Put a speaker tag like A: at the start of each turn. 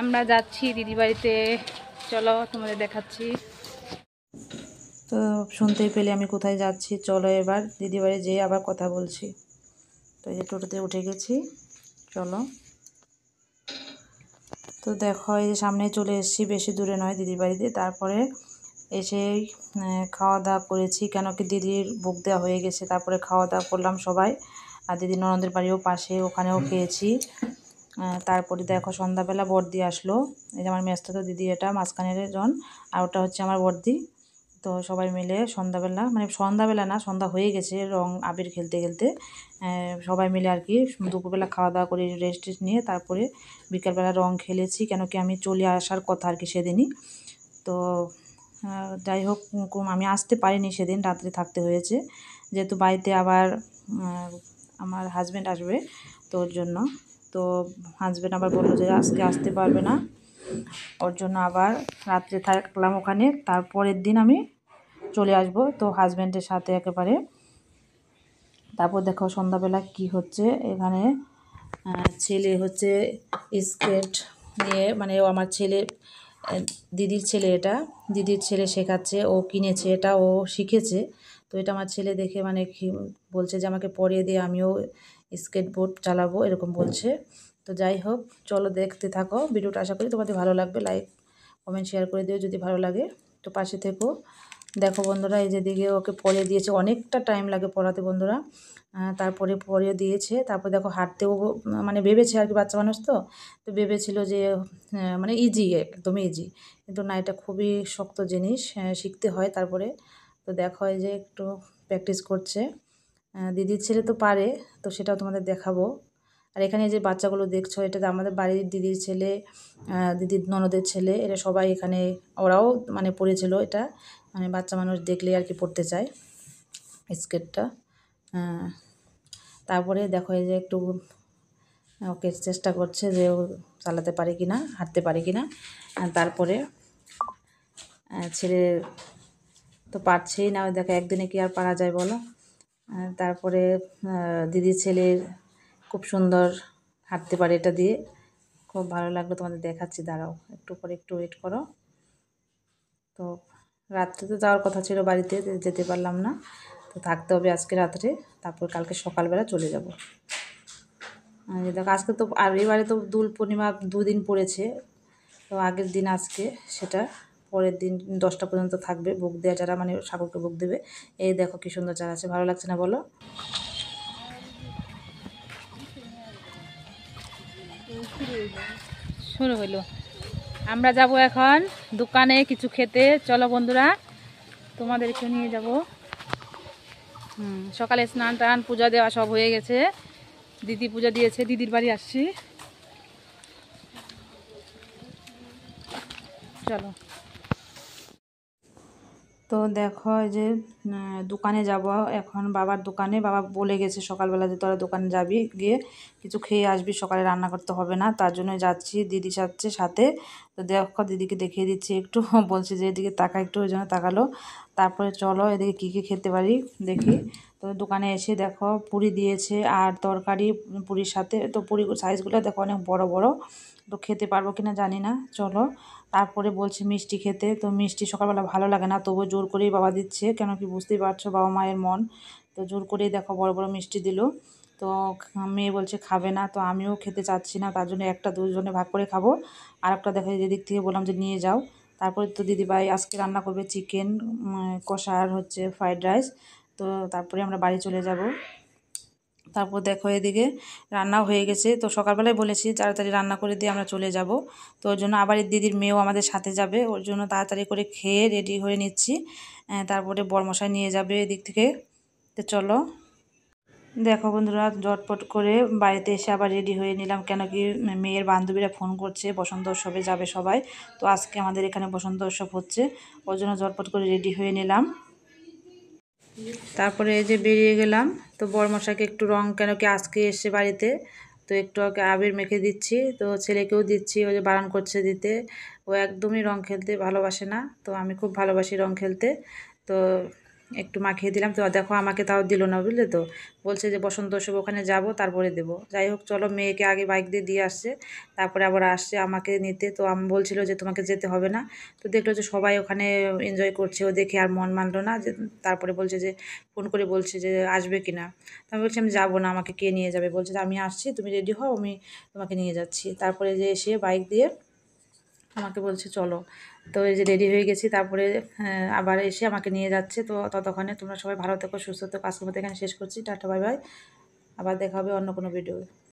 A: আমরা যাচ্ছি দিদি বাড়িতে, চলো তোমাদের দেখাচ্ছি।
B: তো শুনতেই পেলে আমি কোথায় যাচ্ছি, চলো এবার দিদি বাড়ি যেয়ে আবার কথা বলছি। তো এই যে টোটোতে উঠে গেছি, চলো। তো দেখো এই যে সামনে চলে এসেছি, বেশি দূরে নয় দিদি বাড়িতে। তারপরে এসে খাওয়া দাওয়া করেছি, কেন কি দিদির বুক দেওয়া হয়ে গেছে। তারপরে খাওয়া দাওয়া করলাম সবাই, আর দিদির ননদের বাড়িও পাশে, ওখানেও খেয়েছি। তারপরে দেখো সন্ধ্যাবেলা বড়দি আসলো। এই যে আমার মেজতো দিদি, এটা মাঝখানের জন, আর ওটা হচ্ছে আমার বড়দি। তো সবাই মিলে সন্ধ্যাবেলা, মানে সন্ধ্যাবেলা না, সন্ধ্যা হয়ে গেছে, রং আবির খেলতে খেলতে সবাই মিলে আর কি দুপুরবেলা খাওয়া দাওয়া করে রেস্ট নিয়ে তারপরে বিকেলবেলা রং খেলেছি, কেন কি আমি চলে আসার কথা আর কি সেদিনই। তো যাই হোক, আমি আসতে পারিনি সেদিন, রাত্রে থাকতে হয়েছে, যেহেতু বাড়িতে আবার আমার হাজব্যান্ড আসবে, তো ওর জন্য। তো হাজব্যান্ড আবার বললো যে আজকে আসতে পারবে না, ওর জন্য আবার রাত্রে থাকলাম ওখানে। তারপরের দিন আমি চলে আসব, তো হাজব্যান্ডের সাথে একেবারে। তারপর দেখো সন্ধ্যাবেলা কি হচ্ছে এখানে। ছেলে হচ্ছে স্কেট নিয়ে, মানে ও আমার ছেলে, দিদির ছেলে, এটা দিদির ছেলে শেখাচ্ছে, ও কিনেছে এটা, ও শিখেছে। তো এটা আমার ছেলে দেখে মানে বলছে যে আমাকে পরিয়ে দিয়ে আমিও স্কেটবোর্ড চালাবো, এরকম বলছে। তো যাই হোক, চলো দেখতে থাকো ভিডিওটা, আশা করি তোমাদের ভালো লাগবে। লাইক কমেন্ট শেয়ার করে দিও যদি ভালো লাগে, তো পাশে থেকো। দেখো বন্ধুরা, এই যেদিকে ওকে পরিয়ে দিয়েছে, অনেকটা টাইম লাগে পড়াতে বন্ধুরা। তারপরে পরিয়ে দিয়েছে, তারপর দেখো হাঁটতেও মানে ভেবেছে আর কি, বাচ্চা মানুষ তো, তো ভেবেছিল যে মানে ইজি, একদম ইজি, কিন্তু না, এটা খুবই শক্ত জিনিস, শিখতে হয় তারপরে। তো দেখো এই যে একটু প্র্যাকটিস করছে। দিদির ছেলে তো পারে, তো সেটাও তোমাদের দেখাবো। আর এখানে যে বাচ্চাগুলো দেখছো, এটা আমাদের বাড়ির দিদির ছেলে, দিদির ননদের ছেলে, এরা সবাই এখানে, ওরাও মানে পড়েছিল এটা, মানে বাচ্চা মানুষ দেখলেই আর কি পড়তে চায় স্কেটটা। তারপরে দেখো এই যে একটু ওকে চেষ্টা করছে যে ও চালাতে পারে কি না, হাঁটতে পারে কি না। তারপরে ছেলে তো পারছেই না, দেখো একদিনে কি আর পারা যায় বলো। তারপরে দিদির ছেলের খুব সুন্দর হাঁটতে পারে এটা দিয়ে, খুব ভালো লাগলো, তোমাদের দেখাচ্ছি, দাঁড়াও একটু পরে, একটু ওয়েট করো। তো রাত্রে তো যাওয়ার কথা ছিল বাড়িতে, যেতে পারলাম না, তো থাকতে হবে আজকে রাত্রে, তারপর কালকে সকালবেলা চলে যাব। দেখো আজকে তো, আর এবারে তো দোল পূর্ণিমা দুদিন পড়েছে, তো আগের দিন আজকে, সেটা পরের দিন 10টা পর্যন্ত থাকবে ভোগ দেওয়া, যারা মানে ঠাকুরকে ভোগ দেবে। এই দেখো কি সুন্দর চারা আছে, ভালো লাগছে না বলো?
A: শুরু হইলো, আমরা যাব এখন দোকানে কিছু খেতে, চলো বন্ধুরা তোমাদেরকে নিয়ে যাব। সকালে স্নান টান পূজা দেওয়া সব হয়ে গেছে, দিদি পূজা দিয়েছে, দিদির বাড়ি আসছি, চলো।
B: তো দেখো এই যে দোকানে যাব এখন, বাবার দোকানে। বাবা বলে গেছে সকালবেলা যে তোরা দোকানে যাবি, গিয়ে কিছু খেয়ে আসবি, সকালে রান্না করতে হবে না, তার জন্য যাচ্ছি, দিদি যাচ্ছে সাথে। তো দেখো দিদিকে দেখিয়ে দিচ্ছি একটু, বলছে যে এদিকে তাকা একটু, ওই জন্য তাকালো। তারপরে চলো এদিকে কী কী খেতে পারি দেখি। তো দোকানে এসে দেখো পুরি দিয়েছে আর তরকারি পুরির সাথে, তো পুরি সাইজগুলো দেখো অনেক বড় বড়, তো খেতে পারবো কিনা জানি না, চলো। তারপরে বলছে মিষ্টি খেতে, তো মিষ্টি সকালবেলা ভালো লাগে না, তবুও জোর করেই বাবা দিচ্ছে, কেন কি বুঝতেই পারছো বাবা মায়ের মন। তো জোর করেই দেখো বড় বড় মিষ্টি দিল। তো মেয়ে বলছে খাবে না, তো আমিও খেতে চাচ্ছি না, তার জন্য একটা দুজনে ভাগ করে খাবো। আর একটা দেখো যেদিক থেকে বললাম যে নিয়ে যাও। তারপরে তো দিদিভাই আজকে রান্না করবে চিকেন কষা আর হচ্ছে ফ্রাইড রাইস। তো তারপরে আমরা বাড়ি চলে যাব। তারপর দেখো এদিকে রান্নাও হয়ে গেছে, তো সকালবেলায় বলেছি তাড়াতাড়ি রান্না করে দিয়ে আমরা চলে যাব। তো ওর জন্য আবার দিদির মেয়েও আমাদের সাথে যাবে, ওর জন্য তাড়াতাড়ি করে খেয়ে রেডি হয়ে নিচ্ছি। তারপরে বরমশাই নিয়ে যাবে এদিক থেকে। তো চলো দেখো বন্ধুরা, ঝটপট করে বাড়িতে এসে আবার রেডি হয়ে নিলাম, কেন কি মেয়ের বান্ধবীরা ফোন করছে বসন্ত উৎসবে যাবে সবাই। তো আজকে আমাদের এখানে বসন্ত উৎসব হচ্ছে, ওর জন্য ঝটপট করে রেডি হয়ে নিলাম। তারপরে এই যে বেরিয়ে গেলাম। তো বরমশাইকে একটু রং, কেন কি আজকে এসে বাড়িতে, তো একটু ওকে আবির মেখে দিচ্ছি, তো ছেলেকেও দিচ্ছি, ও যে বারণ করছে দিতে, ও একদমই রং খেলতে ভালোবাসে না, তো আমি খুব ভালোবাসি রং খেলতে। তো একটু মাখিয়ে দিলাম। তো দেখো আমাকে তাও দিল না, বুঝলে তো, বলছে যে বসন্ত উৎসব ওখানে যাব তারপরে দেবো। যাই হোক চলো, মেয়েকে আগে বাইক দিয়ে আসছে, তারপরে আবার আসছে আমাকে নিতে। তো আমি বলছিল যে তোমাকে যেতে হবে না। তো দেখলো যে সবাই ওখানে এনজয় করছে, ও দেখে আর মন মানলো না। যে তারপরে বলছে যে ফোন করে বলছে যে আসবে কি না। তো আমি বলছি আমি যাবো না, আমাকে কে নিয়ে যাবে। বলছে যে আমি আসছি, তুমি রেডি হও, আমি তোমাকে নিয়ে যাচ্ছি। তারপরে যে এসে বাইক দিয়ে আমাকে বলছে চলো। তো এই যে রেডি হয়ে গেছি, তারপরে আবার এসে আমাকে নিয়ে যাচ্ছে। তো ততক্ষণে তোমরা সবাই ভালো থেকো, সুস্থ থেকো। আজকের মতো এখানে শেষ করছি। Tata, bye bye. আবার দেখা হবে অন্য কোনো ভিডিও।